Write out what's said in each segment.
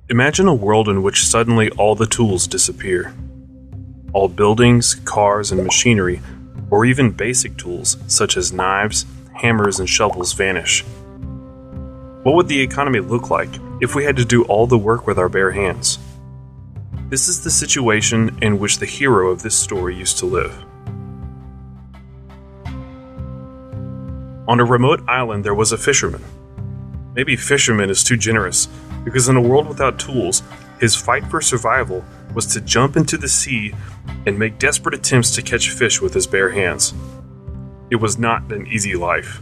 Imagine a world in which suddenly all the tools disappear. All buildings, cars, and machinery, or even basic tools such as knives, hammers, and shovels vanish. What would the economy look like if we had to do all the work with our bare hands? This is the situation in which the hero of this story used to live. On a remote island there was a fisherman. Maybe fisherman is too generous, because in a world without tools, his fight for survival was to jump into the sea and make desperate attempts to catch fish with his bare hands. It was not an easy life.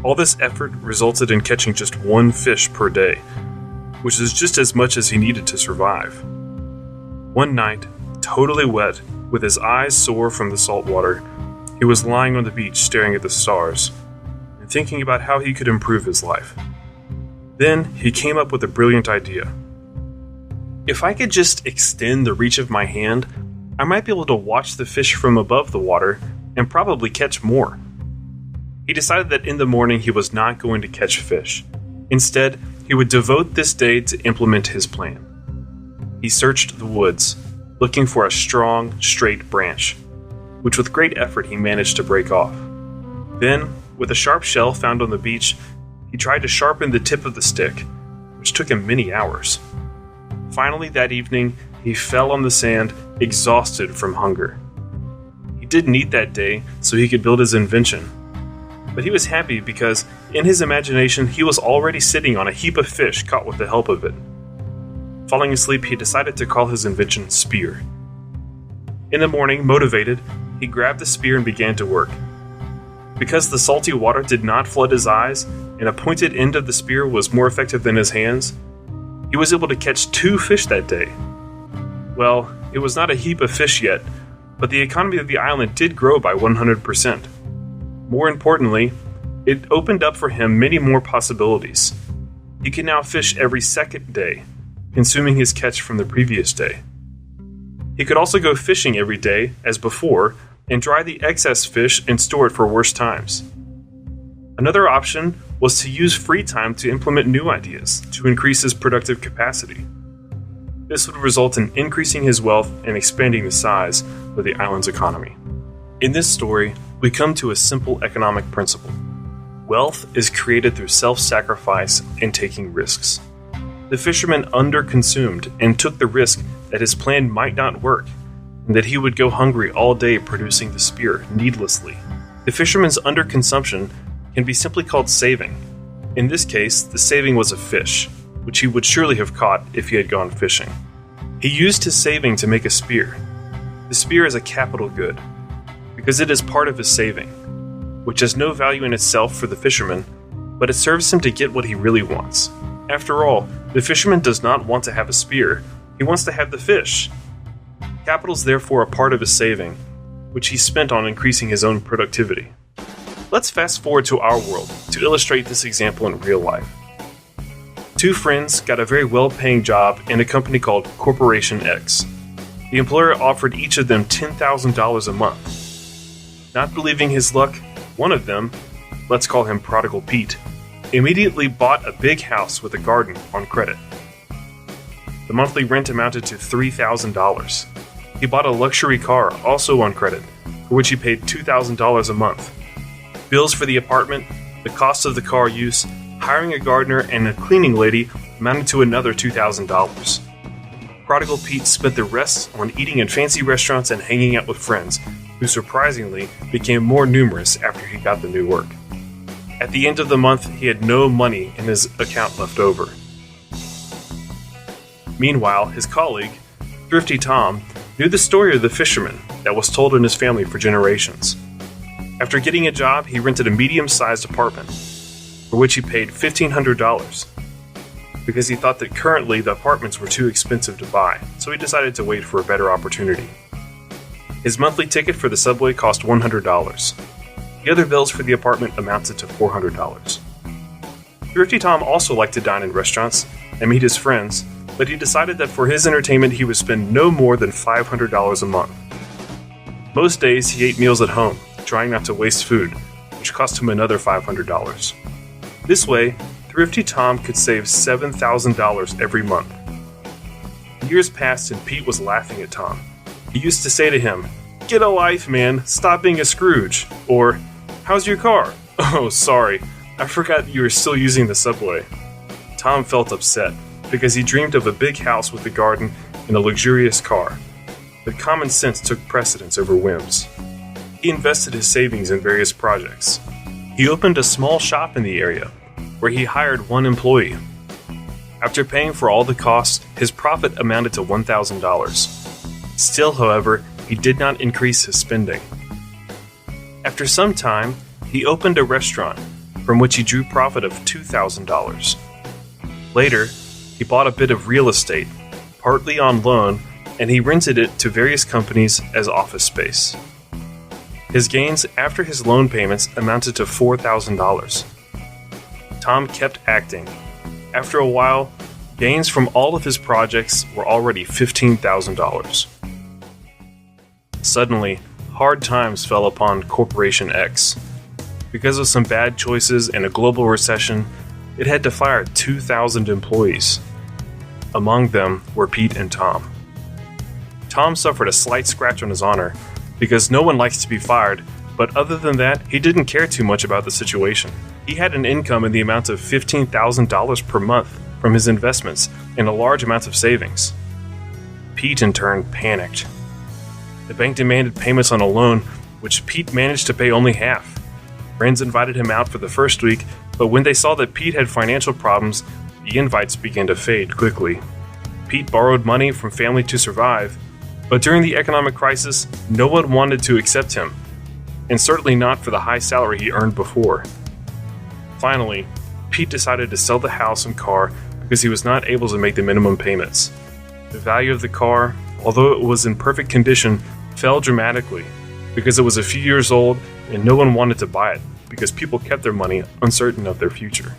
All this effort resulted in catching just one fish per day, which is just as much as he needed to survive. One night, totally wet, with his eyes sore from the salt water, he was lying on the beach staring at the stars and thinking about how he could improve his life. Then he came up with a brilliant idea. If I could just extend the reach of my hand, I might be able to watch the fish from above the water and probably catch more. He decided that in the morning he was not going to catch fish. Instead, he would devote this day to implement his plan. He searched the woods, looking for a strong, straight branch, which with great effort he managed to break off. Then, with a sharp shell found on the beach, he tried to sharpen the tip of the stick, which took him many hours. Finally, that evening, he fell on the sand, exhausted from hunger. He didn't eat that day, so he could build his invention. But he was happy because, in his imagination, he was already sitting on a heap of fish caught with the help of it. Falling asleep, he decided to call his invention Spear. In the morning, motivated, he grabbed the spear and began to work. Because the salty water did not flood his eyes, and a pointed end of the spear was more effective than his hands, he was able to catch 2 fish that day. Well, it was not a heap of fish yet, but the economy of the island did grow by 100%. More importantly, it opened up for him many more possibilities. He could now fish every second day, consuming his catch from the previous day. He could also go fishing every day, as before, and dry the excess fish and store it for worse times. Another option was to use free time to implement new ideas to increase his productive capacity. This would result in increasing his wealth and expanding the size of the island's economy. In this story, we come to a simple economic principle. Wealth is created through self-sacrifice and taking risks. The fisherman underconsumed and took the risk that his plan might not work, and that he would go hungry all day producing the spear needlessly. The fisherman's underconsumption can be simply called saving. In this case, the saving was a fish, which he would surely have caught if he had gone fishing. He used his saving to make a spear. The spear is a capital good, because it is part of his saving, which has no value in itself for the fisherman, but it serves him to get what he really wants. After all, the fisherman does not want to have a spear, he wants to have the fish. Capital is therefore a part of his saving, which he spent on increasing his own productivity. Let's fast forward to our world to illustrate this example in real life. 2 friends got a very well-paying job in a company called Corporation X. The employer offered each of them $10,000 a month. Not believing his luck, one of them, let's call him Prodigal Pete, immediately bought a big house with a garden on credit. The monthly rent amounted to $3,000. He bought a luxury car, also on credit, for which he paid $2,000 a month. Bills for the apartment, the cost of the car use, hiring a gardener, and a cleaning lady amounted to another $2,000. Prodigal Pete spent the rest on eating in fancy restaurants and hanging out with friends, who surprisingly became more numerous after he got the new work. At the end of the month, he had no money in his account left over. Meanwhile, his colleague, Thrifty Tom, knew the story of the fisherman that was told in his family for generations. After getting a job, he rented a medium-sized apartment, for which he paid $1,500, because he thought that currently the apartments were too expensive to buy, so he decided to wait for a better opportunity. His monthly ticket for the subway cost $100. The other bills for the apartment amounted to $400. Thrifty Tom also liked to dine in restaurants and meet his friends, but he decided that for his entertainment he would spend no more than $500 a month. Most days he ate meals at home, trying not to waste food, which cost him another $500. This way, Thrifty Tom could save $7,000 every month. Years passed and Pete was laughing at Tom. He used to say to him, "Get a life, man. Stop being a Scrooge." Or, "How's your car?" "Oh, sorry. I forgot you were still using the subway." Tom felt upset because he dreamed of a big house with a garden and a luxurious car. But common sense took precedence over whims. He invested his savings in various projects. He opened a small shop in the area, where he hired one employee. After paying for all the costs, his profit amounted to $1,000. Still, however, he did not increase his spending. After some time, he opened a restaurant, from which he drew profit of $2,000. Later, he bought a bit of real estate, partly on loan, and he rented it to various companies as office space. His gains after his loan payments amounted to $4,000. Tom kept acting. After a while, gains from all of his projects were already $15,000. Suddenly, hard times fell upon Corporation X. Because of some bad choices and a global recession, it had to fire 2,000 employees. Among them were Pete and Tom. Tom suffered a slight scratch on his honor, because no one likes to be fired, but other than that, he didn't care too much about the situation. He had an income in the amount of $15,000 per month from his investments and a large amount of savings. Pete, in turn, panicked. The bank demanded payments on a loan, which Pete managed to pay only half. Friends invited him out for the first week, but when they saw that Pete had financial problems, the invites began to fade quickly. Pete borrowed money from family to survive, but during the economic crisis, no one wanted to accept him, and certainly not for the high salary he earned before. Finally, Pete decided to sell the house and car because he was not able to make the minimum payments. The value of the car, although it was in perfect condition, fell dramatically because it was a few years old and no one wanted to buy it because people kept their money uncertain of their future.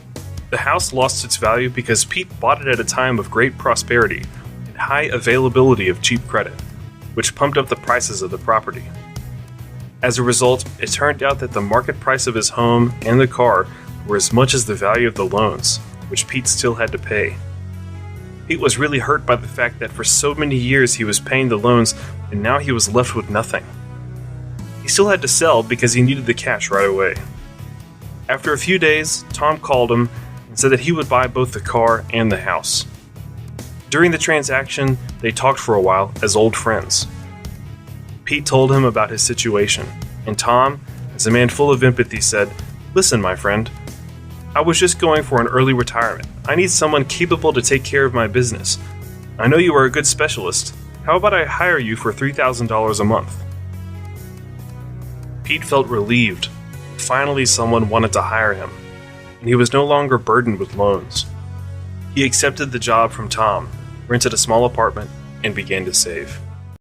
The house lost its value because Pete bought it at a time of great prosperity and high availability of cheap credit, which pumped up the prices of the property. As a result, it turned out that the market price of his home and the car were as much as the value of the loans, which Pete still had to pay. Pete was really hurt by the fact that for so many years he was paying the loans and now he was left with nothing. He still had to sell because he needed the cash right away. After a few days, Tom called him and said that he would buy both the car and the house. During the transaction, they talked for a while as old friends. Pete told him about his situation, and Tom, as a man full of empathy, said, "Listen, my friend, I was just going for an early retirement. I need someone capable to take care of my business. I know you are a good specialist. How about I hire you for $3,000 a month?" Pete felt relieved. Finally, someone wanted to hire him, and he was no longer burdened with loans. He accepted the job from Tom, rented a small apartment, and began to save.